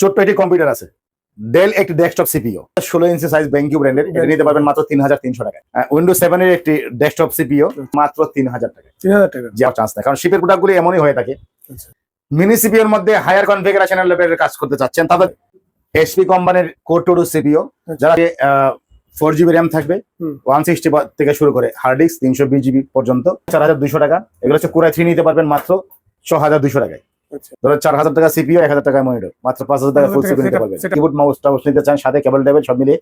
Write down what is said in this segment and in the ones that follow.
ছোট্ট একটি কম্পিউটার আছে, ডেল একটি ডেস্কটপ সিপিইউ 16 ইঞ্চি সাইজ BenQ ব্র্যান্ডের, এটা নিতে পারবেন মাত্র 3300 টাকায়। উইন্ডোজ 7 এর একটি ডেস্কটপ সিপিইউ মাত্র 3000 টাকা। 3000 টাকা যাওয়ার চান্স নাই, কারণ শিপের প্রোডাক্টগুলো এমনই হয়ে থাকে। আচ্ছা মিনি সিপিইউর মধ্যে হায়ার কনফিগারেশনের লেভেলের কাজ করতে চাচ্ছেন, তবে এইচপি কোম্পানির কোর টু সিপিইউ, যারা 4GB র্যাম থাকবে, 160 থেকে শুরু করে হার্ড ডিস্ক 320GB পর্যন্ত 4200 টাকা। এগুলো হচ্ছে কোর i3 নিতে পারবেন মাত্র 6200 টাকায়। আচ্ছা ধরো 4000 টাকা সিপিইউ, 1000 টাকা মনিটর, মাত্র 5000 টাকা ফুল সিপিইউ নিতে পারবেন। কিবোর্ড মাউস টাউস নিতে চান, সাথে কেবল টেবিল সব মিলিয়ে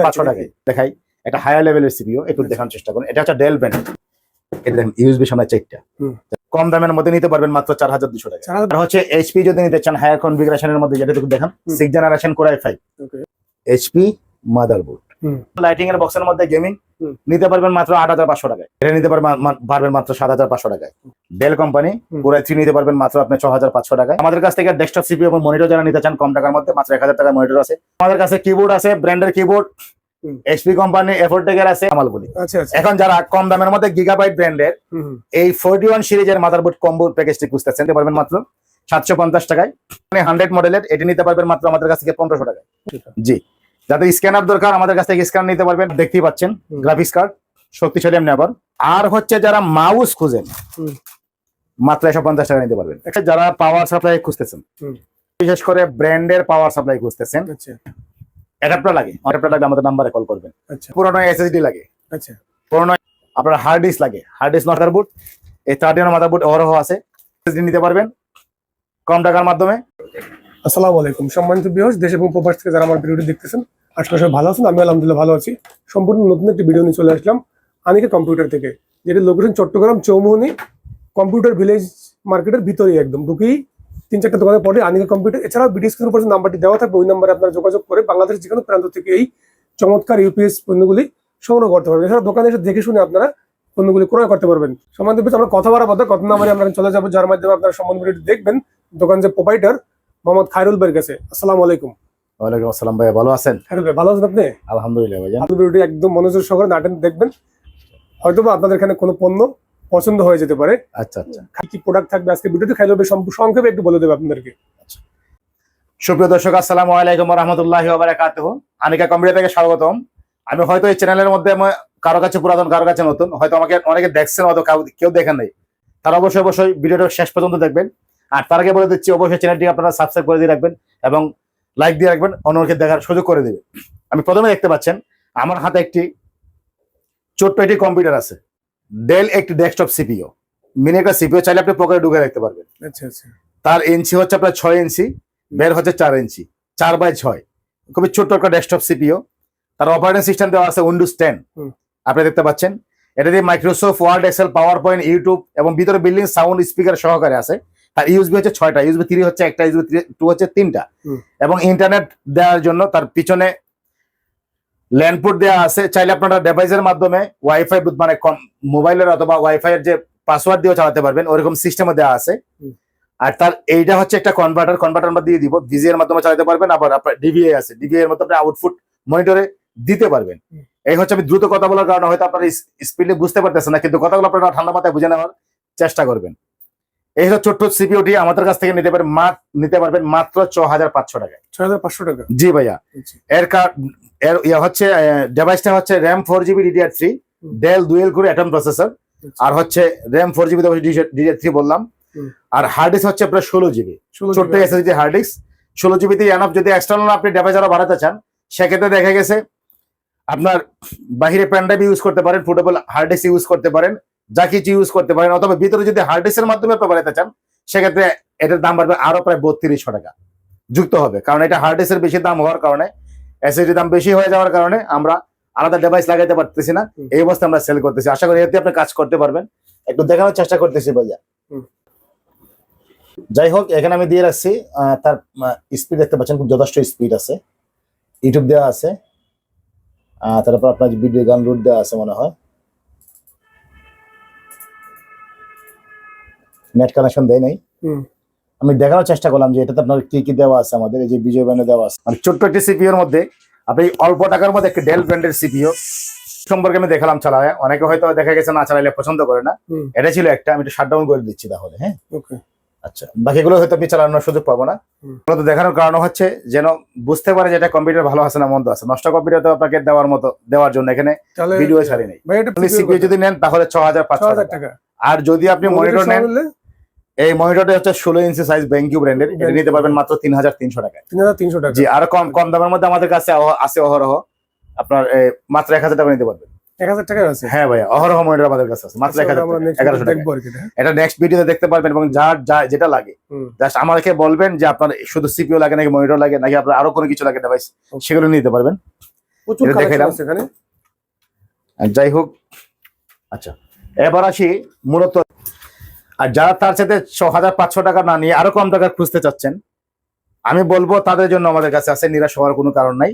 500 টাকায়। দেখাই একটা হায়ার লেভেলের সিপিইউ, একটু দেখানোর চেষ্টা করুন। এটা হচ্ছে ডেল ব্র্যান্ড, এটা দেখেন ইউএসবি সামনে চারটা, কম দামের মধ্যে নিতে পারবেন মাত্র 4200 টাকা। আর হচ্ছে এইচপি যদি নিতে চান হায়ার কনফিগারেশনের মধ্যে, যেটা একটু দেখান 6 জেনারেশন কোর i5 ওকে এইচপি মাদারবোর্ড, লাইটিং এর বক্সের মধ্যে গেমিং নিতে পারবেন মাত্র 8500 টাকায়। এটা নিতে পারবেন মাত্র 7500 টাকায়। ডেল কোম্পানি কোর i3 নিতে পারবেন মাত্র আপনি 6500 টাকায়। আমাদের কাছ থেকে ডেস্কটপ সিপিইউ এবং মনিটর যারা নিতে চান কম টাকার মধ্যে, মাত্র 1000 টাকার মনিটর আছে। আমাদের কাছে কিবোর্ড আছে, ব্র্যান্ডের কিবোর্ড, এইচপি কোম্পানি এফোর্টেকের আছে, আমালগুলি। আচ্ছা আচ্ছা এখন যারা কম দামের মধ্যে গিগাবাইট ব্র্যান্ডের এই 41 সিরিজের মাদারবোর্ড কম্বো প্যাকেজটি খুঁজতেছেন, নিতে পারবেন মাত্র 750 টাকায়। মানে 100 মডেলের এটি নিতে পারবেন মাত্র আমাদের কাছ থেকে 1500 টাকায়। জি, যাদের স্ক্যানার দরকার আমাদের কাছ থেকে স্ক্যানার নিতে পারবেন, দেখতেই পাচ্ছেন গ্রাফিক্স কার্ড শক্তিশালী এমনি আবার। আর হচ্ছে যারা মাউস খুঁজেন মাত্র 150 টাকা নিতে পারবেন। যারা পাওয়ার সাপ্লাই খুঁজতেছেন, বিশেষ করে ব্র্যান্ডের পাওয়ার সাপ্লাই খুঁজতেছেন, আচ্ছা অ্যাডাপ্টার লাগে, আমাদের নাম্বারে কল করবেন। আচ্ছা পুরোনো এসএসডি লাগে, আচ্ছা পুরোনো আপনার হার্ড ডিস্ক লাগে, হার্ড ডিস্ক মাদারবোর্ড, এই 30 মাদারবোর্ড অরহ আছে, এসএসডি নিতে পারবেন কম টাকার মাধ্যমে। আসসালামু আলাইকুম সম্মানিত ভিউয়ার্স, দেশ এবং প্রবাস থেকে যারা আমার ভিডিওটি দেখতেছেন, আশা করি সবাই ভালো আছেন। আমি আলহামদুলিল্লাহ ভালো আছি। সম্পূর্ণ নতুন একটি ভিডিও নিয়ে চলে আসলাম আনিকা কম্পিউটার থেকে, যেটি location Chittagong Chowmuhani computer village মার্কেটের ভিতরেই একদম ঢুকেই 3-4টা দোকানের পরে আনিকা কম্পিউটার। এছাড়াও ভিডিও স্ক্রিনের উপর যে নাম্বারটি দেওয়া থাকবে ওই নাম্বারে আপনারা যোগাযোগ করে বাংলাদেশের যে কোনো প্রান্ত থেকে এই চমৎকার ইউপিএস পণ্যগুলি সংগ্রহ করতে পারবেন। এছাড়া দোকানে এসে দেখে শুনে আপনারা পণ্যগুলি ক্রয় করতে পারবেন। সম্মানিত ভিউয়ার্স, আমরা কথা বলার পথে কত নাম্বারে আমরা চলে যাবো, যার মাধ্যমে আপনারা সম্পূর্ণ ভিডিওটি দেখবেন। দোকান যে প্রোপাইটার মোহাম্মদ খায়রুল ভাইয়ের কাছে। আসসালামু আলাইকুম। ওয়ালাইকুম আসসালাম ভাইয়া, ভালো আছেন? খায়রুল ভাই ভালো আছেন আপনি? আলহামদুলিল্লাহ ভাইজান। আপনি ভিডিওটি একদম মনোযোগ সহকারে নাটেন দেখবেন, হয়তোবা আপনাদের এখানে কোনো পণ্য পছন্দ হয়ে যেতে পারে। আচ্ছা আচ্ছা, কি প্রোডাক্ট থাকবে আজকে ভিডিওতে খায়রুল ভাই সংক্ষেপে একটু বলে দেবে আপনাদেরকে। সুপ্রিয় দর্শক, আসসালামু আলাইকুম ওয়া রাহমাতুল্লাহি ওয়া বারাকাতুহু। আনিকা কম্পিউটার থেকে স্বাগতম। আমি হয়তো এই চ্যানেলের মধ্যে কারো কাছে পুরাতন, কারো কাছে নতুন, হয়তো আমাকে অনেকে দেখছেন, হয়তো কেউ দেখেন নাই। তারা অবশ্যই ভিডিওটা শেষ পর্যন্ত দেখবেন। আর তার আগে বলে দিচ্ছি, অবশ্যই চ্যানেলটি আপনারা সাবস্ক্রাইব করে দিয়ে রাখবেন এবং লাইক দিয়ে রাখবেন, অন্যকে দেখার সুযোগ করে দেবেন। আমি প্রথমে দেখতে পাচ্ছেন আমার হাতে একটি ছোট্ট একটি কম্পিউটার আছে, ডেল একটি ডেস্কটপ সিপিইউ, মিনি একটা সিপিইউ, চাইলে আপনি পকেটে ঢুকে রাখতে পারবেন। আচ্ছা আচ্ছা তার ইঞ্চি হচ্ছে আপনার 6 ইঞ্চি, বের হচ্ছে 4 ইঞ্চি, 4x6, খুবই ছোট্ট একটা ডেস্কটপ সিপিইউ। তার অপারেটিং সিস্টেম দেওয়া আছে উইন্ডোজ 10, আপনি দেখতে পাচ্ছেন। এটা দিয়ে Microsoft Word, Excel, PowerPoint, YouTube এবং ভিতরে বিল্ডিং সাউন্ড স্পিকার সহকারে আছে। তার ইউএসবি হচ্ছে 6টা, ইউএসবি 3 হচ্ছে একটা, ইউএসবি 2 হচ্ছে 3টা, এবং ইন্টারনেট দেওয়ার জন্য তার পিছনে ল্যান্ড পোর্ট দেওয়া আছে। চাইলে আপনারা ডিভাইসের মাধ্যমে ওয়াইফাই, মানে মোবাইলের অথবা ওয়াইফাই এর যে পাসওয়ার্ড দিয়েও চালাতে পারবেন, ওরকম সিস্টেমে দেওয়া আছে। আর তার এইটা হচ্ছে একটা কনভার্টার আমরা দিয়ে দিব, ভিজিএ এর মাধ্যমে চালাতে পারবেন। আবার আপনার ডিভিএ আছে, ডিভিএ এর মাধ্যমে আউটপুট মনিটরে দিতে পারবেন। এই হচ্ছে, আমি দ্রুত কথা বলার কারণে হয়তো আপনারা স্পিডে বুঝতে পারতেছেন না, কিন্তু কথাগুলো আপনারা ঠান্ডা মাথায় বুঝে নেওয়ার চেষ্টা করবেন। এই হচ্ছে ছোট্ট সিপিইউটি আমাদের কাছ থেকে নিতে পারবেন মাত্র 6500 টাকায়। 6500 টাকা? জি ভাইয়া। এর হচ্ছে ডিভাইসটা হচ্ছে RAM 4GB DDR3, Dell dual core Atom processor, আর হচ্ছে RAM 4GB DDR3 বললাম। আর হার্ড ডিস্ক হচ্ছে আপনার 16GB, ছোট্ট এসএসডি হার্ড ডিস্ক 16GB তে এনাফ। যদি এক্সটার্নাল আপনি ডিভাইস আরো বাড়াতে চান, সেক্ষেত্রে দেখা গেছে আপনার বাহিরে পেন ড্রাইভ ইউজ করতে পারেন, পোর্টেবল হার্ড ডিস্ক ইউজ করতে পারেন, যা কিছু ইউজ করতে পারেন। অথবা ভিতরে যদি হার্ড ডিস্কের মাধ্যমে আপনি বাড়াতে চান, সেক্ষেত্রে এটার দাম বাড়বে আরো প্রায় 3200 টাকা যুক্ত হবে। কারণ এটা হার্ড ডিস্কের বেশি দাম হওয়ার কারণে, এসএসডি দাম বেশি হয়ে যাওয়ার কারণে আমরা আলাদা ডিভাইস লাগাইতে পারতেছি না। এই অবস্থায় আমরা সেল করতেছি। আশা করি এতে আপনি কাজ করতে পারবেন। একটু দেখানোর চেষ্টা করতেছি ভাইয়া। যাই হোক, এখানে আমি দিয়ে রাখছি। তার স্পিড দেখতে পাচ্ছেন, খুব যথেষ্ট স্পিড আছে। ইউটিউব দেওয়া আছে, তারপর আপনার ভিডিও গান রুট দেওয়া আছে মনে হয়। নেট কানেকশন দেয় নাই। আমি দেখানোর চেষ্টা করলাম যে এটাতে আপনার কি কি দেওয়া আছে। আমাদের এই যে বিজয় ব্র্যান্ডে দেওয়া আছে, মানে ছোট্ট একটি সিপিইউ এর মধ্যে আপনি অল্প টাকার মধ্যে একটি ডেল ব্র্যান্ডের সিপিইউ সম্পর্কে আমি দেখালাম চালায়। অনেকে হয়তো দেখা গেছে না চালাইলে পছন্দ করে না। এটা ছিল একটা, আমি একটু শাটডাউন করে দিচ্ছি তাহলে। হ্যাঁ, আচ্ছা, বাকিগুলো হয়তো আমি চালানোর সুযোগ পাবো না। মূলত দেখানোর কারণ হচ্ছে যেন বুঝতে পারে যে এটা কম্পিউটার ভালো আছে না মন্দ আছে। নষ্ট কম্পিউটার তো আপনাকে দেওয়ার জন্য এখানে তাহলে ভিডিও ছাড়ি নেই। ভাই এটা আপনি সিপিইউ যদি নেন তাহলে 6500 6000 টাকা। টাকা। আর যদি আপনি মনিটর নেন, এই মনিটরটা হচ্ছে 16 ইঞ্চি সাইজ BenQ ব্র্যান্ডের, এটা নিতে পারবেন মাত্র 3300 টাকায়। 3300 টাকা। জি, আর কম দামের মধ্যে আমাদের কাছে আছে অহরহ, আপনার মাত্র 1000 টাকা নিতে পারবেন। 1000 টাকার আছে। হ্যাঁ ভাইয়া, অহরহ মনিটর আমাদের কাছে আছে মাত্র 1000 টাকা, 1100 টাকা। দেখবো আর কি এটা। এটা নেক্সট ভিডিওতে দেখতে পারবেন এবং যেটা লাগে জাস্ট আমাকে বলবেন যে আপনার শুধু সিপিইউ লাগে নাকি মনিটর লাগে নাকি আপনার আরো কোনো কিছু লাগে ডিভাইস, সেগুলো নিতে পারবেন। প্রচুর এটা দেখে কালেকশন নাও। আছে এখানে। আর যাই হোক, আচ্ছা এবার আসি মূলত, আর যারা তার সাথে 6500 টাকা না নিয়ে আরো কম টাকা খুঁজতে চাচ্ছেন, আমি বলবো তাদের জন্য আমাদের কাছে আছে, নিরাশ হওয়ার কোনো কারণ নাই।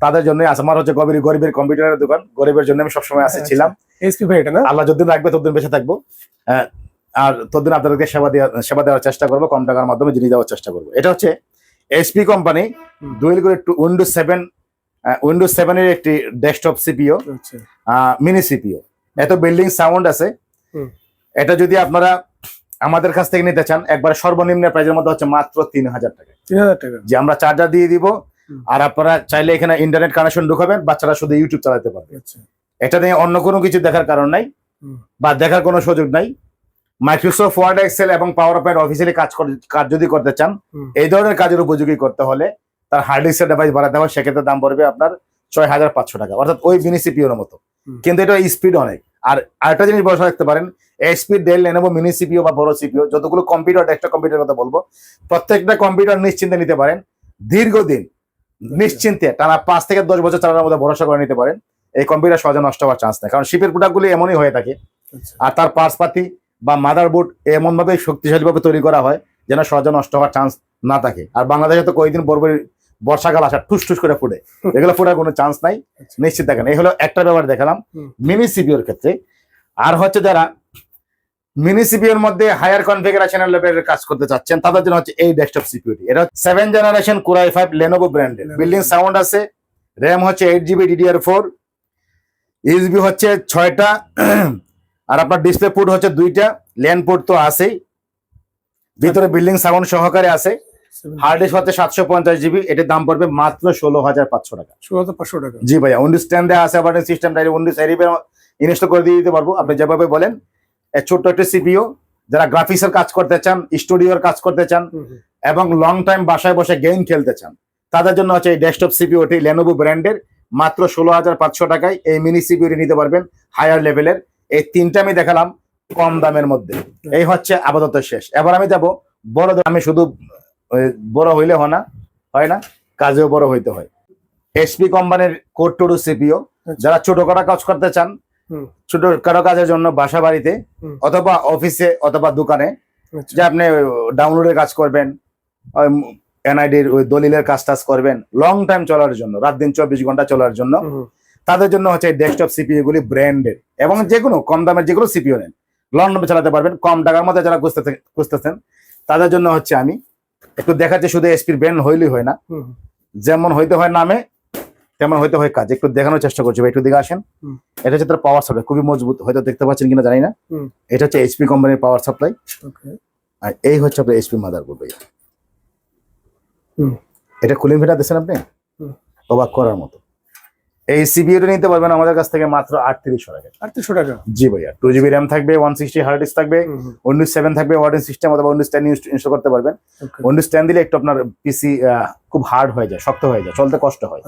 তাদের জন্যই আছে। আমার হচ্ছে গরিবের কম্পিউটারের দোকান, গরিবের জন্য আমি সবসময় আসি ছিলাম। এইচপি ভাই এটা না? আল্লাহ যতদিন রাখবে ততদিন বেঁচে থাকবো। আর ততদিন আপনাদেরকে সেবা দেওয়ার চেষ্টা করবো, কম টাকার মাধ্যমে জিনিস দেওয়ার চেষ্টা করবো। এটা হচ্ছে এইচপি কোম্পানি ডুয়েল করে উইন্ডোজ 7 এর একটি ডেস্কটপ সিপিইউ, আচ্ছা। Mini CPU. এত বিল্ডিং সাউন্ড আছে। এটা যদি আপনারা আমাদের কাছ থেকে নিতে চান, একবার সর্বনিম্ন প্রাইজের মধ্যে হচ্ছে মাত্র 3000 টাকা। 3000 টাকা। যে আমরা চার্জার দিয়ে দিব, আর আপনারা চাইলে এখানে ইন্টারনেট কানেকশন ঢুকাবেন, বাচ্চারা শুধু ইউটিউব চালাতে পারবে। আচ্ছা। এটা নিয়ে অন্য কোনো কিছু দেখার কারণ নাই বা দেখার কোনো সুযোগ নাই। মাইক্রোসফট ওয়ার্ড, এক্সেল এবং পাওয়ার পয়েন্ট অফিসিয়ালি কাজ যদি করতে চান, এই ধরনের কাজের উপযোগী করতে হলে তার হার্ড ডিস্কের ডিভাইস বাড়াতে হবে, সেক্ষেত্রে দাম পড়বে আপনার 6500 টাকা, অর্থাৎ ওই মিনি সিপিইউর মতো। কিন্তু এটা স্পিড অনেক। আর আরেকটা জিনিস বসে রাখতে পারেন, HP, Dell, Lenovo mini CPU বা বড় সিপিইউ যতগুলো কম্পিউটার, ডেস্কটপ কম্পিউটার কথা বলবো, প্রত্যেকটা কম্পিউটার নিশ্চিন্তে নিতে পারেন, দীর্ঘদিন নিশ্চিন্তে টানা 5 থেকে 10 বছর চালানোর মধ্যে ভরসা করে নিতে পারেন। এই কম্পিউটার সহজে নষ্ট হওয়ার চান্স নেই, কারণ শিপের প্রোডাক্টগুলি এমনই হয়ে থাকে। আর তার পার্টস পাতি বা মাদারবোর্ড এমন ভাবে শক্তিশালী ভাবে তৈরি করা হয় যেন সহজে নষ্ট হওয়ার চান্স না থাকে। আর বাংলাদেশে তো কয়েকদিন বর্ষাকাল আসা ঠুস ঠুস করে ফুটে, এগুলো ফুটার কোনো চান্স নাই, নিশ্চিত দেখেন। এই হলো একটা ব্যাপার দেখালাম মিনি সিপিইউর ক্ষেত্রে। আর হচ্ছে যারা মিনি সিপিইউর মধ্যে হায়ার কনফিগারেশনের লেভেলের কাজ করতে চাচ্ছেন, তাদের জন্য হচ্ছে এই ডেস্কটপ সিপিইউটি। এটা 7 জেনারেশন Core i5 লেনোভো ব্র্যান্ডের, বিল্ডিং সাউন্ড আছে, র্যাম হচ্ছে 8GB DDR4, ইউএসবি হচ্ছে 6টা, আর আপনার ডিসপ্লে পোর্ট হচ্ছে 2টা, ল্যান্ড পোর্ট তো আছেই, ভিতরে বিল্ডিং সাউন্ড সহকারে আছে। হার্ড ডিস্ক হচ্ছে 750GB, এটার দাম পড়বে মাত্র 16500 টাকা। 16500 টাকা। জি ভাইয়া, উইন্ডোজ 10 দেওয়া আছে, operating system direct Windows install করে দিয়ে দিতে পারবো আপনি যেভাবে বলেন। ছোট্ট একটা সিপিইউ, যারা গ্রাফিক্সের কাজ করতে চান, স্টুডিওর কাজ করতে চান এবং লং টাইম বাসায় বসে গেম খেলতে চান, তাদের জন্য হচ্ছে এই ডেস্কটপ সিপিইউটি লেনোভো ব্র্যান্ডের, মাত্র 16500 টাকায় এই মিনি সিপিইউটি নিতে পারবেন হায়ার লেভেলের। এই তিনটা আমি দেখালাম কম দামের মধ্যে। এই হচ্ছে আপাতত শেষ। এবার আমি যাব বড়। আমি শুধু বড় হইলে হয় না, কাজেও বড় হইতে হয়। এইচপি কোম্পানির কোর টু সিপিইউ, যারা ছোটখাটো কাজ করতে চান, ছোটখাটো কাজের জন্য বাসা বাড়িতে অথবা অফিসে অথবা দোকানে, যে আপনি ডাউনলোডের কাজ করবেন, এনআইডির ওই দলিলের কাজ টাজ করবেন, লং টাইম চলার জন্য, রাত দিন 24 ঘন্টা চলার জন্য, তাদের জন্য হচ্ছে ডেস্কটপ সিপিইউ গুলি ব্র্যান্ডেড। এবং যে কোনো কম দামের যেগুলো সিপিইউ নেন, লং টাইমে চালাতে পারবেন। কম টাকার মধ্যে যারা খুঁজতেছেন তাদের জন্য হচ্ছে আমি একটু দেখাচ্ছি, শুধু এসপির ব্র্যান্ড হইলেই হয় না, যেমন হইতে হয় নামে তেমন হইতে হয় কাজ। একটু দেখানোর চেষ্টা করছি ভাই, একটু দিকে আসেন। এটা হচ্ছে তার পাওয়ার সাপ্লাই, খুবই মজবুত, হয়তো দেখতে পাচ্ছেন কিনা জানি না। এটা হচ্ছে এইচপি কোম্পানির পাওয়ার সাপ্লাই, আর এই হচ্ছে আপনার এইচপি মাদারবোর্ড ভাই। এটা কুলিং ফিটার দিচ্ছেন আপনি, অবাক করার মতো। এই সিপিইউটা নিতে পারবেন আমাদের কাছ থেকে মাত্র 3800 টাকা। 3800 টাকা? জি ভাইয়া। 2GB র্যাম থাকবে, 160 হার্ড ডিস্ক থাকবে, উইন্ডোজ 7 থাকবে অপারেটিং সিস্টেম, অথবা উইন্ডোজ 10 ইনস্টল করতে পারবেন। উইন্ডোজ 10 দিলে একটু আপনার পিসি খুব হার্ড হয়ে যায়, শক্ত হয়ে যায়, চলতে কষ্ট হয়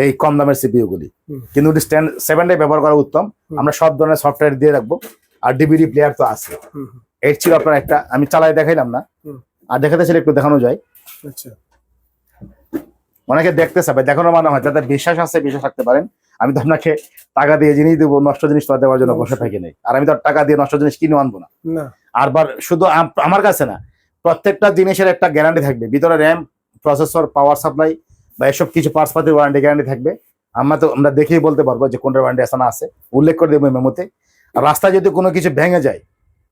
এই কম দামের সিপিইউ গুলি। কিন্তু উইন্ডোজ 7 ব্যবহার করা উত্তম। আমরা সব ধরনের সফটওয়্যার দিয়ে রাখবো, আর ডিভিডি প্লেয়ার তো আছে। এর ছিল আপনার একটা, আমি চালাই দেখাইলাম না, আর দেখাতে ছিল একটু দেখানো যায়। অনেকে দেখতে চাবে, দেখানোর মানে হয় যাদের বিশ্বাস আছে, বিশ্বাস রাখতে পারেন। আমি তো আপনাকে টাকা দিয়ে জিনিস দেবো, নষ্ট জিনিস তো দেওয়ার জন্য বসে থাকি নাই। আর আমি তো টাকা দিয়ে নষ্ট জিনিস কিনে আনবো না। আরবার শুধু আমার কাছে না, প্রত্যেকটা জিনিসের একটা গ্যারান্টি থাকবে, ভিতরে র্যাম, প্রসেসর, পাওয়ার সাপ্লাই বা এসব কিছু পার্টস পাতির ওয়ারেন্টি গ্যারান্টি থাকবে। আমরা দেখেই বলতে পারবো যে কোনটার ওয়ারেন্টি আছে না আছে, উল্লেখ করে দেবো মেমোতে। আর রাস্তায় যদি কোনো কিছু ভেঙে যায়,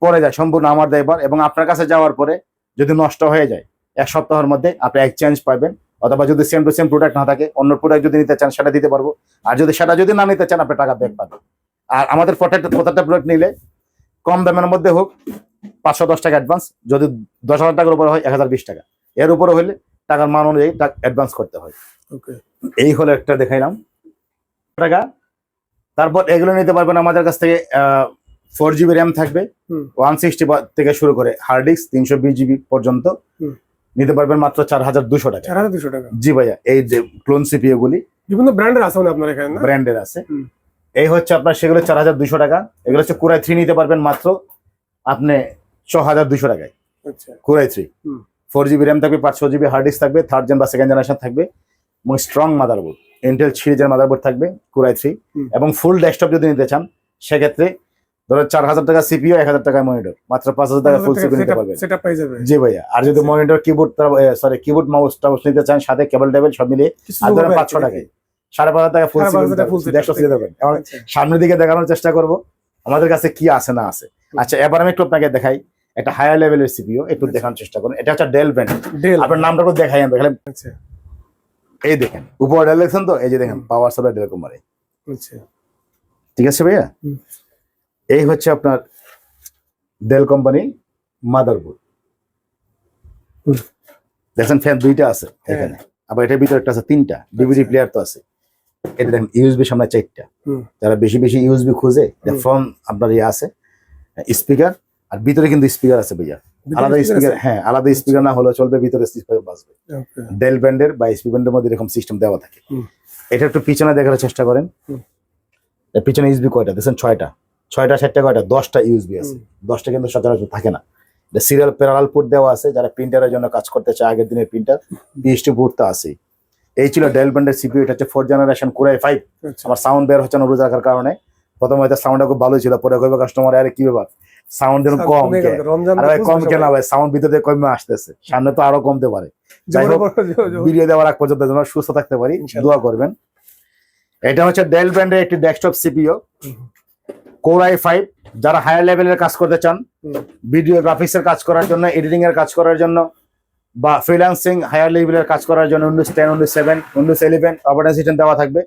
পড়ে যায়, সম্পূর্ণ আমার দায়ভার। এবং আপনার কাছে যাওয়ার পরে যদি নষ্ট হয়ে যায়, 1 সপ্তাহের মধ্যে আপনি এক্সচেঞ্জ পাবেন, অথবা যদি সেম টু সেম প্রোডাক্ট না থাকে, অন্য প্রোডাক্ট যদি নিতে চান সেটা দিতে পারবো। আর সেটা যদি না নিতে চান, আপনি টাকা ব্যাক পাবেন। আর আমাদের প্রত্যেকটা প্রোডাক্ট নিলে কম দামের মধ্যে হোক 510 টাকা অ্যাডভান্স, যদি 10,000 টাকার উপরে হয় 1020 টাকা, এর উপরে হলে টাকার মান অনুযায়ী অ্যাডভান্স করতে হয়। ওকে। এই হলো একটা দেখাইলাম টাকা। তারপর এগুলো নিতে পারবেন আমাদের কাছ থেকে। 4 GB র্যাম থাকবে, 160 থেকে শুরু করে হার্ড ডিস্ক 320 GB পর্যন্ত নিতে পারবেন মাত্র 4,200 টাকা। 4,200 টাকা। জি ভাইয়া, এই যে ক্লোন সিপিইউ গুলি বিভিন্ন ব্র্যান্ডের আছে আপনার এখানে না? ব্র্যান্ডের আছে। এই হচ্ছে আপনার সেগুলো 4,200 টাকা। এগুলো হচ্ছে কোরাই 3 নিতে পারবেন মাত্র আপনি 6,200 টাকায়। আচ্ছা। কোরাই 3 4 GB র্যাম থাকবে, 500 GB হার্ড ডিস্ক থাকবে, থার্ড জেন বা সেকেন্ড জেনারেশন থাকবে, এবং স্ট্রং মাদারবোর্ড ইন্টেল সিরিজের মাদারবোর্ড থাকবে কোরাই 3। এবং ফুল ডেস্কটপ যদি নিতে চান সেক্ষেত্রে ধরো 4,000 টাকা সিপিইউ, 1,000 টাকা মনিটর, মাত্র 5,000 টাকা ফুল সিপিইউ নিতে পারবেন। সেটআপ পেয়ে যাবে। জি ভাইয়া। আর যদি মনিটর কিবোর্ড মাউস টাউস নিতে চান সাথে কেবল টেবিল সব মিলিয়ে আর ধরেন 500 টাকায় 5,500 টাকা ফুল সিপিইউ ডেস্কটপ নিতে পারবেন। এখন সামনের দিকে দেখানোর চেষ্টা করব আমাদের কাছে কি আছে না আছে। আচ্ছা, এবার আমি একটু আপনাকে দেখাই একটা হায়ার লেভেলের সিপিইউ, একটু দেখানোর চেষ্টা করুন। এটা হচ্ছে ডেল ব্র্যান্ড। আপনার নামটা একটু দেখাই আমি দেখালাম। আচ্ছা। এই দেখেন উপরে ডেল দেখছেন তো, এই যে দেখেন পাওয়ার সাপ্লাই ডেল কোম্পানি। আচ্ছা, ঠিক আছে ভাইয়া। এই হচ্ছে আপনার ডেল কোম্পানি মাদারবোর্ড। দেখেন ফ্যান দুইটা আছে এখানে, আবার এটার ভিতরে একটা আছে, 3টা ডিভিডি প্লেয়ার তো আছে। এটা দেখেন ইউএসবি সামনে 4টা। যারা বেশি বেশি ইউএসবি খুঁজে, ফ্রন্ট আপনার ইয়ে আছে স্পিকার, আর ভিতরে কিন্তু স্পিকার আছে ভাইয়া, আলাদা স্পিকার। হ্যাঁ, আলাদা স্পিকার না হলেও চলবে, ভিতরে স্পিকার বাজবে। ডেল ব্র্যান্ডের বা এসপি ব্র্যান্ডের মধ্যে এরকম সিস্টেম দেওয়া থাকে। এটা একটু পিছনে দেখার চেষ্টা করেন। এর পিছনে ইউএসবি কয়টা দেখেন? 6টা। 7টা কয়টা? 10টা ইউএসবি আছে। 10টা কিন্তু সচরাচর থাকে না। সিরিয়াল প্যারালাল পোর্ট দেওয়া আছে, যারা প্রিন্টারের জন্য কাজ করতে চায়, আগের দিনের প্রিন্টার, পিএইচডি পোর্ট তো আছে। এই ছিল ডেল ব্র্যান্ডের সিপিইউ। এটা হচ্ছে 4th জেনারেশন কোরাই 5। আমার সাউন্ড বের হচ্ছে না রোজ রাখার কারণে। প্রথমে হয়তো সাউন্ডটা খুব ভালো ছিল, পরে কইবে কাস্টমার আরে কি ব্যাপার সাউন্ড যেন কম, আর ভাই কম কেন ভাই, সাউন্ড ভিতরে কমে আসতেছে, সামনে তো আরো কমতে পারে। যাই হোক, ভিডিও দেওয়ার আগ পর্যন্ত যেন সুস্থ থাকতে পারি, দোয়া করবেন। এটা হচ্ছে ডেল ব্র্যান্ডের একটি ডেস্কটপ সিপিইউ কোরাই 5। যারা হায়ার লেভেলের কাজ করতে চান, ভিডিও গ্রাফিক্স এর কাজ করার জন্য, এডিটিং এর কাজ করার জন্য, বা ফ্রিল্যান্সিং হায়ার লেভেলের কাজ করার জন্য Windows 10, Windows 7, Windows 11 operating system দেওয়া থাকবে।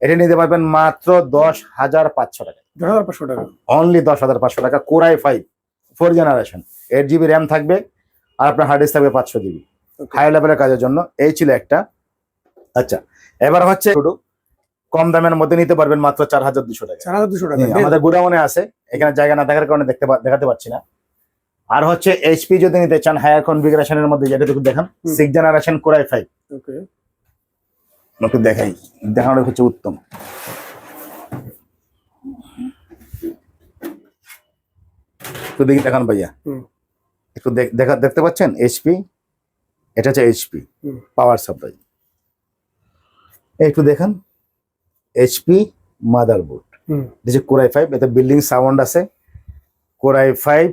এটা নিতে পারবেন মাত্র 10,500 টাকা। 10,500 টাকা অনলি 10,500 টাকা। Core i 5 4th generation, 8 GB RAM থাকবে, আর আপনার হার্ড ডিস্ক থাকবে 500 GB হায়ার লেভেলের কাজের জন্য। এই ছিল একটা। আচ্ছা, এবার হচ্ছে কম দামের মধ্যে নিতে পারবেন মাত্র 4,200 টাকা। 4,200 টাকা আমাদের গোডাউনে আছে, এখানে জায়গা না থাকার কারণে দেখাতে পারছি না। আর হচ্ছে এইচপি যদি নিতে চান হায়ার কনফিগারেশনের মধ্যে, যেটা দেখুন দেখান 6th জেনারেশন কোরাই 5। ওকে, একটু দেখাই, দেখানো হচ্ছে উত্তম। একটু দেখি দেখান ভাইয়া, একটু দেখতে পাচ্ছেন এইচপি। এটা হচ্ছে এইচপি পাওয়ার সাপ্লাই। একটু দেখান এইচপি মাদারবোর্ড, দিস কোরাই 5। এতে বিল্ডিং সাউন্ড আছে। Core i 5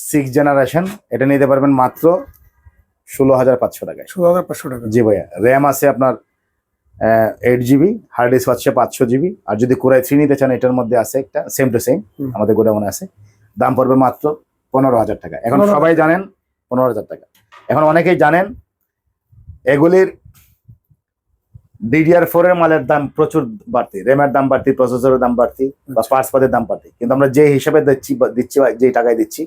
6th generation. এটা নিতে পারবেন মাত্র 16,500 টাকায়। 16,500 টাকা। জি ভাইয়া। র্যাম আছে আপনার 8 GB, হার্ড ডিস্ক আছে 500 GB। আর যদি কোরাই 3 নিতে চান, এটার মধ্যে আছে একটা সেম টু সেম, আমাদের গোডাউনে আছে। দাম পড়বে মাত্র 15,000 টাকা। এখন সবাই জানেন 15,000 টাকা। এখন অনেকেই জানেন এগুলির DDR4 এর মালের দাম প্রচুর বাড়তি, র্যামের দাম বাড়তি, প্রসেসরের দাম বাড়তি, বা পার্টস পাতির দাম বাড়তি। কিন্তু আমরা যে হিসেবে দিচ্ছি যে টাকায় দিচ্ছি,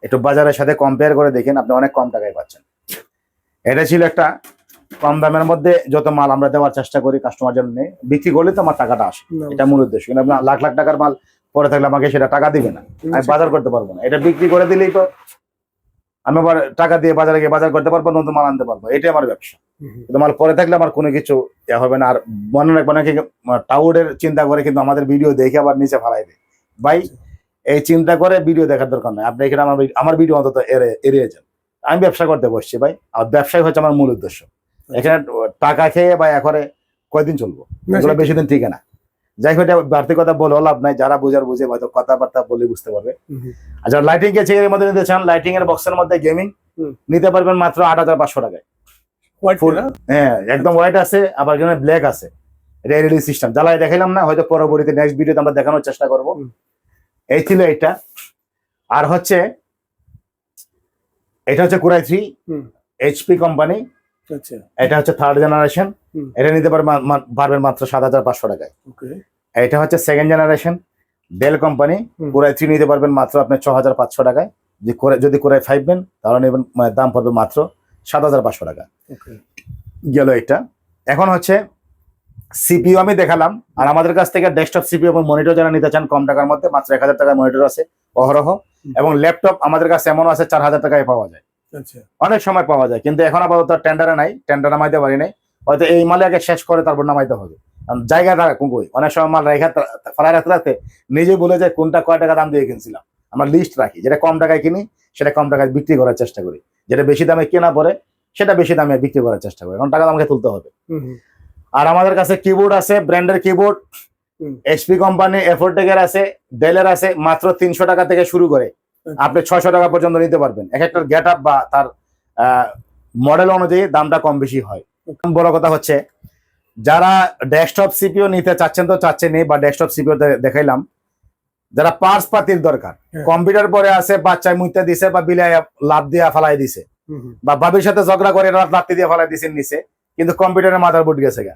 একটু বাজারের সাথে কম্পেয়ার করে দেখেন, আপনি অনেক কম টাকায় পাচ্ছেন। এটা ছিল একটা কম দামের মধ্যে যত মাল আমরা দেওয়ার চেষ্টা করি কাস্টমার জন্য, বিক্রি করলে তো আমার টাকাটা আসে, এটা মূল উদ্দেশ্য। কিন্তু আপনার লাখ লাখ টাকার মাল পরে থাকলে আমাকে সেটা টাকা দিবে না, আমি বাজার করতে পারবো না। এটা বিক্রি করে দিলেই তো আমি আবার টাকা দিয়ে বাজারে গিয়ে বাজার করতে পারবো, নতুন মাল আনতে পারবো, এটাই আমার ব্যবসা। কিন্তু মাল পরে থাকলে আমার কোনো কিছু হবে না। আর মনে রাখবো নাকি টাউডের চিন্তা করে কিন্তু আমাদের ভিডিও দেখে আবার নিচে ফালাই দেয়। ভাই এই চিন্তা করে ভিডিও দেখার দরকার নাই, আপনি এখানে আমার ভিডিও অন্তত এড়িয়ে যান। আমি ব্যবসা করতে বসছি ভাই, আর ব্যবসায় হচ্ছে আমার মূল উদ্দেশ্য। এখানে টাকা খেয়ে বা একরে কয়দিন চলবো, এগুলো বেশি দিন ঠিক না। যাই হোক, বাড়তি কথা বলে লাভ নাই, যারা বুঝার বুঝে হয়তো কথাবার্তা বলে বুঝতে পারবে। আচ্ছা, লাইটিং এর চেয়ারের মধ্যে নিতে চান, লাইটিং এর বক্সের মধ্যে গেমিং নিতে পারবেন মাত্র 8,500 টাকায়। হ্যাঁ, একদম হোয়াইট আছে, আবার এখানে ব্ল্যাক আছে। এটা এলইডি সিস্টেম, জ্বালাই দেখাইলাম না, হয়তো পরবর্তীতে নেক্সট ভিডিওতে আমরা দেখানোর চেষ্টা করব। এই ছিল এটা। আর হচ্ছে এটা হচ্ছে কোরাই 3 এইচপি কোম্পানি। আচ্ছা, এটা হচ্ছে 3rd জেনারেশন। এটা নিতে পারবেন মাত্র 7,500 টাকায়। এটা হচ্ছে 2nd generation del company. Core i 3 নিতে পারবেন মাত্র আপনি 6,500 টাকায়। যদি কোরাই 5 নেন তাহলে নেবেন দাম পড়বে মাত্র 7,500 টাকা। ওকে গেল এটা। এখন হচ্ছে সিপিইউ আমি দেখালাম, আর আমাদের কাছ থেকে ডেস্কটপ সিপিইউ এবং মনিটর যারা নিতে চান কম টাকার মধ্যে মাত্র 1,000 টাকার মনিটর আছে অহরহ, এবং ল্যাপটপ আমাদের কাছে এমন আছে 4,000 টাকায় পাওয়া যায়, আচ্ছা অনেক সময় পাওয়া যায়, কিন্তু এখন আপাতত টেন্ডারে নাই, টেন্ডার নামাইতে পারি নাই, হয়তো এই মালে আগে শেষ করে তারপর নামাইতে হবে। কারণ জায়গা টাকা কুকুই অনেক সময় মাল রেখা ফেলায় রাখতে রাখতে নিজে বলে যায় কোনটা কয় টাকা দাম দিয়ে কিনছিলাম। আমরা লিস্ট রাখি, যেটা কম টাকায় কিনি সেটা কম টাকায় বিক্রি করার চেষ্টা করি, যেটা বেশি দামে কেনা পরে সেটা বেশি দামে বিক্রি করার চেষ্টা করি, কারণ টাকা আমাকে তুলতে হবে। আর আমাদের কাছে কিবোর্ড আছে, ব্র্যান্ডের কিবোর্ড এইচপি কোম্পানি এফোর্টেকের আছে, ডেলের আছে, মাত্র 300 টাকা থেকে শুরু করে আপনি 600 টাকা পর্যন্ত নিতে পারবেন। এক একটা গেট আপ বা তার মডেল অনুযায়ী দামটা কম বেশি হয়। বড় কথা হচ্ছে যারা ডেস্কটপ সিপিইউ নিতে চাচ্ছেন তো চাচ্ছেনই, বা ডেস্কটপ সিপিইউ দেখাইলাম, যারা পার্স পাতির দরকার, কম্পিউটার পরে আছে বাচ্চায় মুইতে দিছে বা বিলায় লাভ দিয়ে ফালাই দিছে, বা বাবির সাথে ঝগড়া করে লাত্তি দিয়ে ফালাই দিছেন নিচে, কিন্তু কম্পিউটারের মাদারবোর্ড গেছে গা,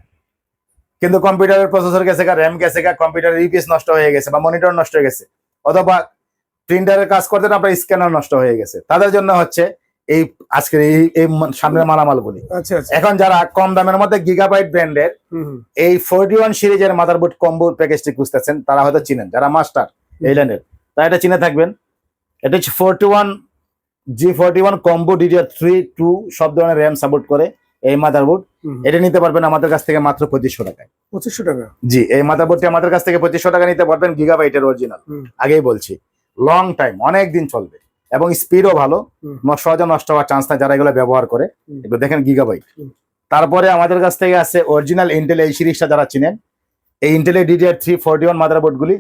কিন্তু কম্পিউটারের প্রসেসর গেছে গা, র্যাম গেছে গা, কম্পিউটারের ইউপিএস নষ্ট হয়ে গেছে বা মনিটর নষ্ট হয়ে গেছে, অথবা প্রিন্টারের কাজ করতে আপনার স্ক্যানার নষ্ট হয়ে গেছে, তাদের জন্য হচ্ছে এই আজকের এই সামনের মালামালগুলি। আচ্ছা আচ্ছা এখন যারা কম দামের মধ্যে গিগাবাইট ব্র্যান্ডের এই 41 সিরিজের মাদারবোর্ড কম্বো প্যাকেজটি খুঁজতেছেন, তারা হয়তো চিনেন, যারা মাস্টার এই লাইনের তারা এটা চিনে থাকবেন। এটা হচ্ছে 41 G41 কম্বো DDR3 2 সব ধরনের র্যাম সাপোর্ট করে এই মাদারবোর্ড। এটা নিতে পারবেন আমাদের কাছ থেকে মাত্র 2500 টাকায়। 2500 টাকা? জি, এই মাদারবোর্ডটি আমাদের কাছ থেকে 2500 টাকা নিতে পারবেন, গিগাবাইটের অরিজিনাল। আগেই বলছি লং টাইম, অনেক দিন চলবে এবং স্পিডও ভালো, সহজে নষ্ট হওয়ার চান্স নাই যারা এগুলো ব্যবহার করে। এগুলো দেখেন গিগাবাইট। তারপরে আমাদের কাছ থেকে আছে অরিজিনাল ইন্টেল এই সিরিজটা, যারা চিনেন এই ইন্টেলের DDR3 41 মাদারবোর্ড গুলি,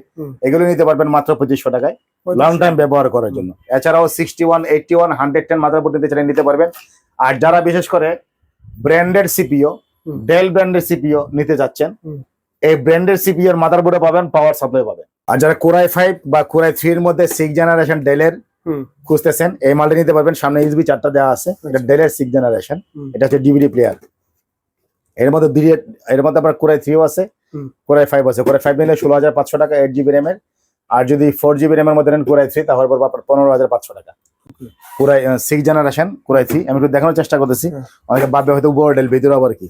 এগুলো নিতে পারবেন মাত্র 2500 টাকায় লং টাইম ব্যবহার করার জন্য। এছাড়াও 61 81 110 মাদারবোর্ড নিতে চাইলে নিতে পারবেন। আর যারা বিশেষ করে ব্র্যান্ডেড সিপিইউ, ডেল ব্র্যান্ডের সিপিইউ নিতে যাচ্ছেন, এই ব্র্যান্ডের সিপিইউ এর মাদারবোর্ডে পাবেন, পাওয়ার সাপ্লাই পাবেন। আর যারা কোরাই 5 বা কোরাই 3 এর মধ্যে 6 জেনারেশন ডেলের খুঁজতেছেন, এই মালটা নিতে পারবেন। সামনে USB 4টা দেওয়া আছে, এটা ডেলের 6 জেনারেশন, এটা হচ্ছে ডিভিডি প্লেয়ার। এর মধ্যে আপনার কোরাই 3 আছে, কোরাই 5 আছে। কোরাই 5 নিলে 16,500 টাকা 8GB র্যাম এর, আর যদি 4GB র্যাম এর মধ্যে নেন কোরাই 3 তাহলে পড়বে আপনার 15,500 টাকা। কোরাই 6 জেনারেশন কোরাই 3 আমি একটু দেখানোর চেষ্টা করতেছি, অনেকে ভাববে হয়তো উপর ডেল ভিতরে আবার কি।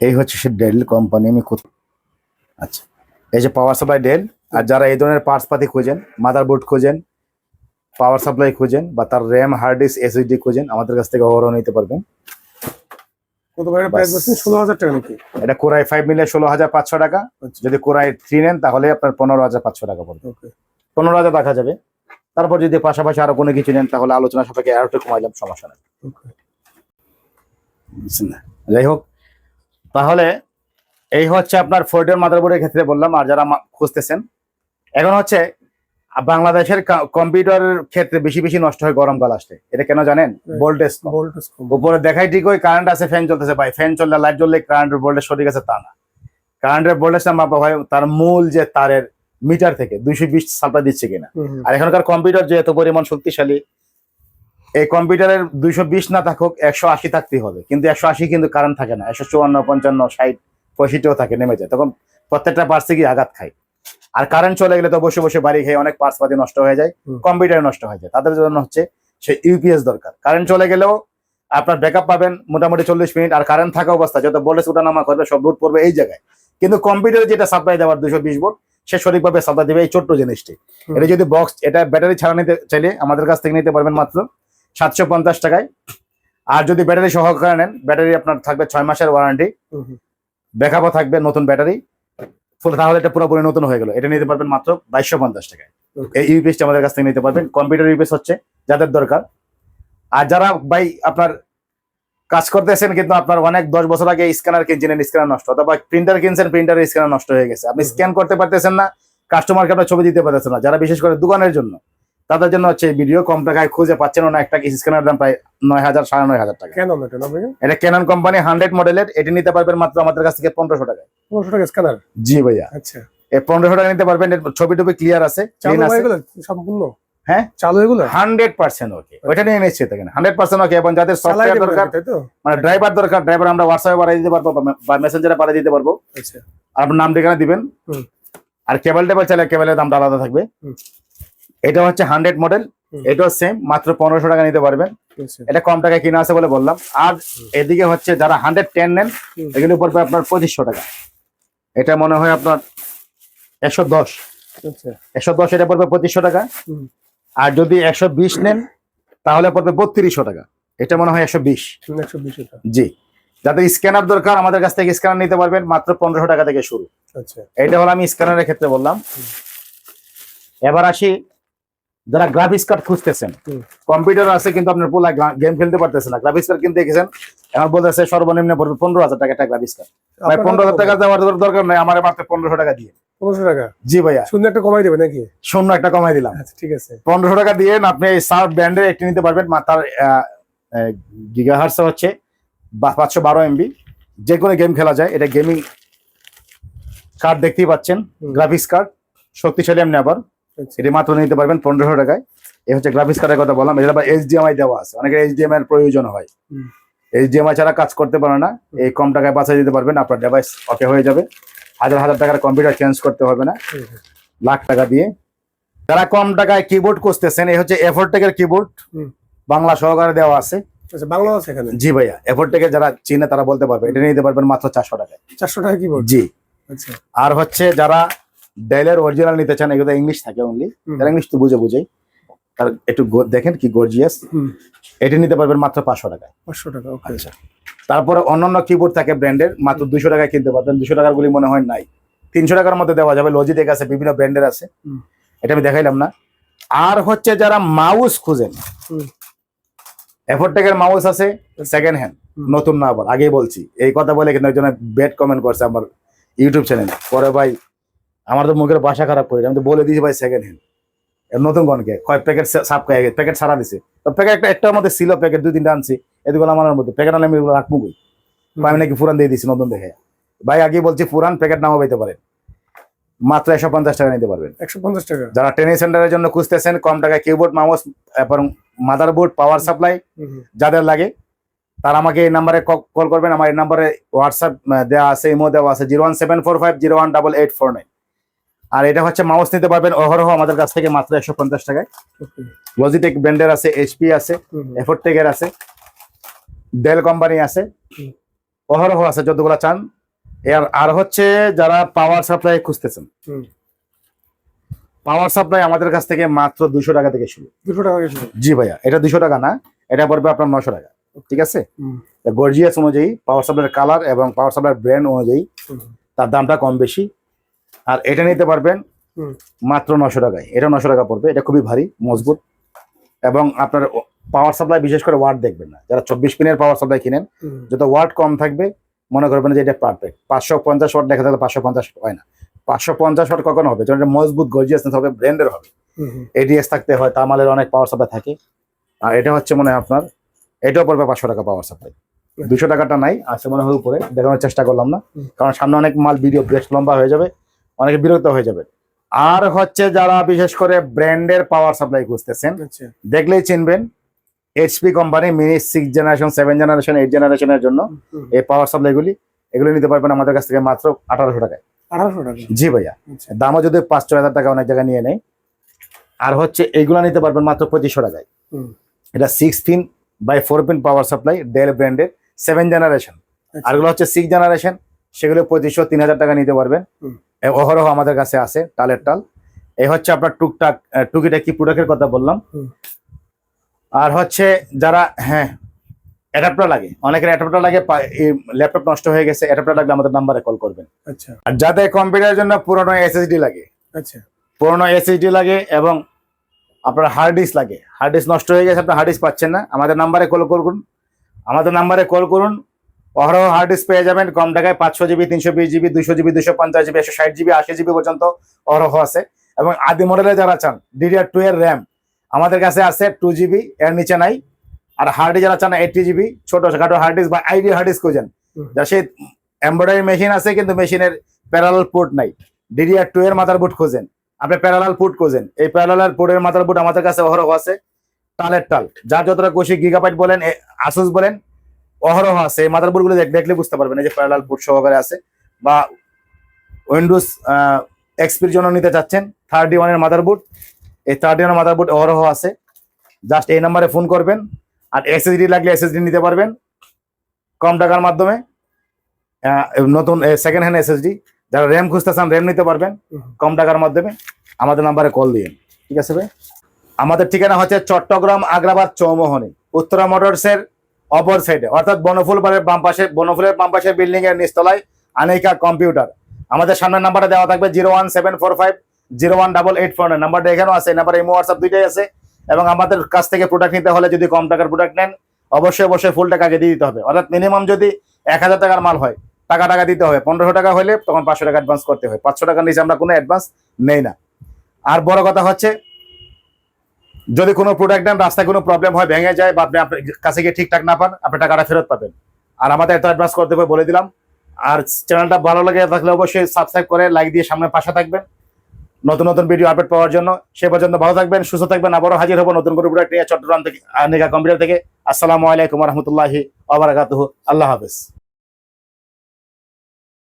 এই হচ্ছে সে ডেল কোম্পানি। আমি আচ্ছা, এই যে পাওয়ার সাপ্লাই ডেল। আর যারা এই ধরনের পার্টস পাতি খোঁজেন, মাদারবোর্ড খোঁজেন, পাওয়ার সাপ্লাই খোঁজেন, বা তার র্যাম হার্ড ডিস্ক এসএসডি খোঁজেন, আমাদের কাছ থেকে অর্ডার নিতে পারবেন। কত ভাই প্রাইস বলছেন? 16,000 টাকা নাকি? এটা কোরাই 5 নিলে 16,500 টাকা, যদি কোরাই 3 নেন তাহলে আপনার 15,500 টাকা পড়বে। ওকে 15,000 রাখা যাবে। তারপর যদি পাশাপাশি আরো কোনো কিছু নেন তাহলে আলোচনা সাপেক্ষে আরো একটু কমাইলাম, সমস্যা নেই। ওকে যাই হোক, তাহলে এই হচ্ছে আপনার ফোর্ডের মাদারবোর্ডের ক্ষেত্রে বললাম। আর যারা খুঁজতেছেন, এখন হচ্ছে বাংলাদেশের কম্পিউটারের ক্ষেত্রে বেশি বেশি নষ্ট হয় গরমকাল আসলে। এটা কেন জানেন? ভোল্টেজ উপরে দেখাই ঠিক ওই কারেন্ট আছে, ফ্যান চলতেছে, ভাই ফ্যান চললে লাইট জ্বললে কারেন্টের ভোল্টেজ সঠিক আছে তা না। কারেন্টের ভোল্টেজটা মাপা হয় তার মূল যে তারের মিটার থেকে 220 সাপ্লাই দিচ্ছে কিনা। আর এখনকার কম্পিউটার যে এত পরিমাণ শক্তিশালী, এই কম্পিউটারের 220 না থাকুক 180 থাকতেই হবে, কিন্তু 180 কিন্তু কারেন্ট থাকে না, 154 55 60 65 থাকে, নেমে যায়, তখন প্রত্যেকটা পার্টসে গিয়ে আঘাত খায়। আর কারেন্ট চলে গেলে তো বসে বসে বাড়ি খেয়ে অনেক পার্টস পাতি নষ্ট হয়ে যায়, কম্পিউটার নষ্ট হয়ে যায়। তাদের জন্য হচ্ছে সে ইউপিএস দরকার। কারেন্ট চলে গেলেও আপনার ব্যাকআপ পাবেন মোটামুটি 40 মিনিট। আর কারেন্ট থাকা অবস্থা যত ভোল্টেজ ওঠানামা করবে সব লোড পড়বে এই জায়গায়, কিন্তু কম্পিউটারে যেটা সাপ্লাই দেওয়ার 220 ভোল্ট সে সঠিকভাবে সাপ্লাই দেবে এই ছোট্ট জিনিসটি। এটা যদি বক্স, এটা ব্যাটারি ছাড়া নিতে চাইলে আমাদের কাছ থেকে নিতে পারবেন মাত্র 750 টাকায়। আর যদি ব্যাটারি সহকারে নেন, ব্যাটারি আপনার থাকবে 6 মাসের ওয়ারেন্টি, ব্যাকআপও থাকবে নতুন ব্যাটারি, তাহলে এটা পুরোপুরি নতুন হয়ে গেল। এটা নিতে পারবেন মাত্র 2250 টাকায়। এই ইউপিএসটা আমাদের কাছ থেকে নিতে পারবেন। কম্পিউটার ইউপিএস হচ্ছে যাদের দরকার। আর যারা ভাই আপনার কাজ করতেছেন কিন্তু আপনার অনেক 10 বছর আগে স্ক্যানার কিনছেন, স্ক্যানার নষ্ট, অথবা প্রিন্টার কিনছেন, প্রিন্টারের স্ক্যানার নষ্ট হয়ে গেছে, আপনি স্ক্যান করতে পারতেছেন না, কাস্টমারকে আপনার ছবি দিতে পারতেছেন না, যারা বিশেষ করে দোকানের জন্য, তাদের জন্য হচ্ছে এই ভিডিও। কম টাকায় খুঁজে পাচ্ছেন না, একটা স্ক্যানার দাম প্রায় 9,000 9,500 টাকা। কেন এটা ক্যানন কোম্পানি 100 মডেলের, এটি নিতে পারবেন মাত্র আমাদের কাছ থেকে 1500 টাকায়। 1500 টাকা স্ক্যানার? জি ভাইয়া। আচ্ছা, এই 1500 টাকা নিতে পারবেন। ছবি টবি ক্লিয়ার আছে, চালু হয়ে গেল সম্পূর্ণ? হ্যাঁ চালু হয়ে গেল 100% ওকে। ওইটা নিয়ে নিশ্চিত থাকেন 100% ওকে। এবং যাদের সফটওয়্যার দরকার, মানে ড্রাইভার দরকার, ড্রাইভার আমরা হোয়াটসঅ্যাপে পাঠিয়ে দিতে পারবো বা মেসেঞ্জারে পাঠিয়ে দিতে পারবো। আচ্ছা, আর আপনার নাম ঠিকানা দিবেন। আর কেবল টেবল চাইলে কেবলের দামটা আলাদা থাকবে। এটা হচ্ছে 100 মডেল, এটাও সেম, মাত্র 1500 টাকা নিতে পারবেন। আচ্ছা এটা কম টাকায় কিনা আছে বলে বললাম। আর এদিকে হচ্ছে যারা 110 নেন, এগুলো পড়বে আপনার 2500 টাকা। এটা মনে হয় আপনার 110, আচ্ছা 110 এটা পড়বে 2500 টাকা। হুম। আর যদি 120 নেন তাহলে পড়বে 3200 টাকা। এটা মনে হয় 120। 120 টাকা। জি, যাদের স্ক্যানার দরকার আমাদের কাছ থেকে স্ক্যানার নিতে পারবেন, মাত্র 1500 টাকা থেকে শুরু। আচ্ছা এটা হলো আমি স্ক্যানারের ক্ষেত্রে বললাম। এবার আসি যারা গ্রাফিক্স কার্ড খুঁজতেছেন, হুম। কম্পিউটার আছে কিন্তু আপনার পোলা গেম খেলতে পারতেছে না, গ্রাফিক্স কার্ড কিনতে গেছেন, এখন বলতেছে সর্বনিম্ন পড়বে 15,000 টাকা একটা গ্রাফিক্স কার্ড। ভাই 15,000 টাকা দেওয়ার দরকার নাই, আমার মাত্র 1500 টাকা দিয়ে। 1500 টাকা? জি ভাইয়া, শূন্য একটা কমাই দেবে নাকি? শূন্য একটা কমাই দিলাম। আচ্ছা ঠিক আছে। 1500 টাকা দিয়ে আপনি এই সার্ভ ব্র্যান্ডের একটি নিতে পারবেন। তার গিগাহার্টস হচ্ছে 512 এমবি, যে কোনো গেম খেলা যায়। এটা গেমিং কার্ড দেখতেই পাচ্ছেন, গ্রাফিক্স কার্ড শক্তিশালী। এমনি আবার আচ্ছা এটি মাত্র নিতে পারবেন 1500 টাকায়। এই হচ্ছে গ্রাফিক্স কার্ডের কথা বললাম। এটা আবার HDMI দেওয়া আছে, অনেকের HDMI এর প্রয়োজন হয়। হুম। HDMI ছাড়া কাজ করতে পারে না, এই কম টাকায় বাঁচিয়ে দিতে পারবেন, আপনার ডিভাইস ওকে হয়ে যাবে। হাজার হাজার টাকার কম্পিউটার চেঞ্জ করতে হবে না, লাখ টাকা দিয়ে। যারা কম টাকায় কিবোর্ড খুঁজতেছেন, এই হচ্ছে এফোরটেকের কিবোর্ড, হুম। বাংলা সহকারে দেওয়া আছে। আচ্ছা বাংলা আছে এখানে? জি ভাইয়া, এফোরটেকের যারা চিনে তারা বলতে পারবে। এটা নিতে পারবেন মাত্র 400 টাকায়। 400 টাকা কিবোর্ড? জি। আচ্ছা আর হচ্ছে যারা ডেলের অরিজিনাল নিতে চান, এগুলো ইংলিশ থাকে অনলি, যারা ইংলিশ তো বুঝে তার একটু দেখেন কি গর্জিয়াস, এটা নিতে পারবেন মাত্র 500 টাকায়। 500 টাকা, ওকে। আচ্ছা, তারপরে অন্যান্য কিবোর্ড থাকে ব্র্যান্ডের, মাত্র 200 টাকায় কিনতে পারবেন। 200 টাকার গুলি মনে হয় নাই, 300 টাকার মধ্যে দেওয়া যাবে। লজিটেক আছে, বিভিন্ন ব্র্যান্ডের আছে, হুম। এটা আমি দেখাইলাম না। আর হচ্ছে যারা মাউস খুঁজেন, হুম। এফোরটেকের মাউস আছে সেকেন্ড হ্যান্ড, নতুন না। আবার আগেই বলছি এই কথা বলে কিন্তু একজন ব্যাড কমেন্ট করছে আমার ইউটিউব চ্যানেলে, পরে ভাই আমার তো মুখের ভাষা খারাপ করে, আমি তো বলে দিয়েছি ভাই সেকেন্ড হ্যান্ড। নতুন গনকে কয় প্যাকেট সাপ খাই গেছে, প্যাকেট সারা দিছে। তো প্যাকেট একটার মধ্যে ছিল, প্যাকেট 2-3টা আনছি, এদিকে আমার মধ্যে প্যাকেট আনলে আমি রাখবো কই? আমি নাকি পুরান দিয়ে দিচ্ছি নতুন দেখে। ভাই আগে বলছি পুরান প্যাকেট নামও পাইতে পারেন, মাত্র 150 টাকা নিতে পারবেন। 150 টাকা? যারা ট্রেনিং সেন্টারের জন্য খুঁজতেছেন কম টাকায় কিবোর্ড, মাউস এবং মাদারবোর্ড, পাওয়ার সাপ্লাই যাদের লাগে, তারা আমাকে এই নাম্বারে কল করবেন। আমার এই নাম্বারে হোয়াটসঅ্যাপ দেওয়া আছে, ইমো দেওয়া আছে, 01745018849। আর এটা হচ্ছে মাউস নিতে পারবেন অহরহ আমাদের কাছ থেকে মাত্র 150 টাকায়। লজিটেক ব্র্যান্ডের আছে, HP আছে, এফোরটেকের আছে, ডেল কোম্পানি আছে, অহরহ আছে, যতগুলো চান। আর হচ্ছে যারা পাওয়ার সাপ্লাই খুঁজতেছেন, পাওয়ার সাপ্লাই আমাদের কাছ থেকে মাত্র 200 টাকা থেকে শুরু। 200 টাকা কিছু? জি ভাইয়া, এটা 200 টাকা না, এটা পড়বে আপনার 900 টাকা। ঠিক আছে, গর্জিয়াস অনুযায়ী, পাওয়ার সাপ্লাইয়ের কালার এবং পাওয়ার সাপ্লাইয়ের ব্র্যান্ড অনুযায়ী তার দামটা কম বেশি। আর এটা নিতে পারবেন মাত্র 900 টাকায়। এটা 900 টাকা পড়বে। এটা খুবই ভারী, মজবুত, এবং আপনার পাওয়ার সাপ্লাই বিশেষ করে ওয়াট দেখবেন না। যারা 24 পিনের পাওয়ার সাপ্লাই কিনেন, যত ওয়াট কম থাকবে মনে করবেন যে এটা পারফেক্ট। 550 ওয়াট দেখা থাকলে 550 হয় না, 550 ওয়াট কখনো হবে যখন এটা মজবুত গর্জিয়াসনেস হবে, ব্র্যান্ডের হবে। ADS থাকতে হয়, তামালের অনেক পাওয়ার সাপ্লাই থাকে। আর এটা হচ্ছে মনে হয় আপনার, এটাও পড়বে 500 টাকা পাওয়ার সাপ্লাই। 200 টাকাটা নাই, আছে মনে হয় উপরে, দেখানোর চেষ্টা করলাম না, কারণ সামনে অনেক মাল ভিডিও বেশ লম্বা হয়ে যাবে, অনেকে বিরক্ত হয়ে যাবে। আর হচ্ছে যারা বিশেষ করে ব্র্যান্ডের পাওয়ার সাপ্লাই খুঁজতেছেন, দেখলেই চিনবেন HP company mini 6 generation, 7 generation, 8 জেনারেশনের জন্য এই পাওয়ার সাপ্লাই গুলি, এগুলো নিতে পারবেন আমাদের কাছ থেকে মাত্র 1800 টাকায়। 1800 টাকা? জি ভাইয়া, দামও যদি 5-6 হাজার টাকা অনেক জায়গায় নিয়ে নেয়। আর হচ্ছে এইগুলো নিতে পারবেন মাত্র 2500 টাকায়। এটা 16 পিন পাওয়ার সাপ্লাই, ডেল ব্র্যান্ডের 7 জেনারেশন। আর এগুলো হচ্ছে 6 জেনারেশন, সেগুলো 2500-3000 টাকা নিতে পারবেন। অহরহ আমাদের কাছে আছে, টালের টাল। এই হচ্ছে আপনার টুকটাক টুকিটাকি প্রোডাক্টের কথা বললাম। আর হচ্ছে যারা অ্যাডাপ্টার লাগে, অনেকের অ্যাডাপ্টার লাগে, ল্যাপটপ নষ্ট হয়ে গেছে, অ্যাডাপ্টার লাগলে আমাদের নাম্বারে কল করবেন। আচ্ছা। আর যাদের কম্পিউটারের জন্য পুরনো SSD লাগে, আচ্ছা, পুরনো SSD লাগে এবং আপনার হার্ড ডিস্ক লাগে, হার্ড ডিস্ক নষ্ট হয়ে গেছে, আপনার হার্ড ডিস্ক পাচ্ছেন না, আমাদের নাম্বারে কল করুন। আমাদের নাম্বারে কল করুন, অহরহ হার্ড ডিস্ক পেয়ে যাবেন কম টাকায়। 500 GB, 320 GB, 200 GB, 250 GB, 160 GB, 80 GB পর্যন্ত অহরহ আছে। এবং আদি মডেলে যারা চান DDR2 এর র্যাম, আমাদের কাছে আছে 2 GB, এর নিচে নাই। আর হার্ড যারা চান 80 GB ছোটখাটো হার্ড ডিস্ক বা আইডি হার্ড ডিস্ক খোঁজেন, যা সে এমব্রয়ডারি মেশিন আছে কিন্তু মেশিনের প্যারালাল পোর্ট নাই, DDR2 এর মাদারবোর্ড খোঁজেন, আপনি প্যারালাল পোর্ট খোঁজেন, এই প্যারালাল পোর্টের মাদারবোর্ড আমাদের কাছে অহরহ আছে, টালের টাল। যার যতটা খুশি গিগাবাইট বলেন, আসুস বলেন, অহরহ আছে। এই মাদারবোর্ড গুলো দেখলে বুঝতে পারবেন, এই যে প্যারালাল পোর্ট সহকারে আছে। বা উইন্ডোজ XP এর জন্য নিতে চাচ্ছেন 31 এর মাদারবোর্ড, এই 31 এর মাদারবোর্ড অহরহ আছে। জাস্ট এই নাম্বারে ফোন করবেন। আর এসএসডি লাগলে এসএসডি নিতে পারবেন কম টাকার মাধ্যমে, নতুন সেকেন্ড হ্যান্ড এসএসডি। যারা র্যাম খুঁজতে চান র্যাম নিতে পারবেন কম টাকার মাধ্যমে, আমাদের নাম্বারে কল দিন। ঠিক আছে ভাই? আমাদের ঠিকানা হচ্ছে চট্টগ্রাম আগ্রাবাদ চৌমোহনী, উত্তরা মোটরসের অপর সাইডে, অর্থাৎ বনফুলের বাম পাশে বিল্ডিং এর নিচতলায় আনিকা কম্পিউটার। আমাদের সামনের নাম্বারটা দেওয়া থাকবে 01745 018849 নাম্বারটা এখানেও আছে। এই নাম্বারে ইমো হোয়াটসঅ্যাপ দুইটাই আছে। এবং আমাদের কাছ থেকে প্রোডাক্ট নিতে হলে যদি কম টাকার প্রোডাক্ট নেন অবশ্যই ফুল টাকা আগে দিয়ে দিতে হবে। অর্থাৎ মিনিমাম যদি 1000 টাকার মাল হয় টাকা দিতে হবে। 1500 টাকা হলে তখন 500 টাকা অ্যাডভান্স করতে হয়। 500 টাকার নিচে আমরা কোনো অ্যাডভান্স নেই না। আর বড় কথা হচ্ছে, যদি কোনো প্রোডাক্ট নেন রাস্তায় কোনো প্রবলেম হয়, ভেঙে যায় বা আপনি আপনার কাছে গিয়ে ঠিকঠাক না পান, আপনি টাকাটা ফেরত পাবেন। আর আমাদের এত অ্যাডভান্স করতে হবে বলে দিলাম। আর চ্যানেলটা ভালো লাগে থাকলে অবশ্যই সাবস্ক্রাইব করে লাইক দিয়ে সামনে পাশে থাকবেন নতুন ভিডিও আপডেট পাওয়ার জন্য। সে পর্যন্ত ভালো থাকবেন, সুস্থ থাকবেন। আবারও হাজির হবো নতুন করে প্রোডাক্ট নিয়ে চট্টগ্রাম থেকে, আনিকা কম্পিউটার থেকে। আসসালামু আলাইকুম রহমতুল্লাহি ওয়া বারাকাতুহু। আল্লাহ হাফেজ।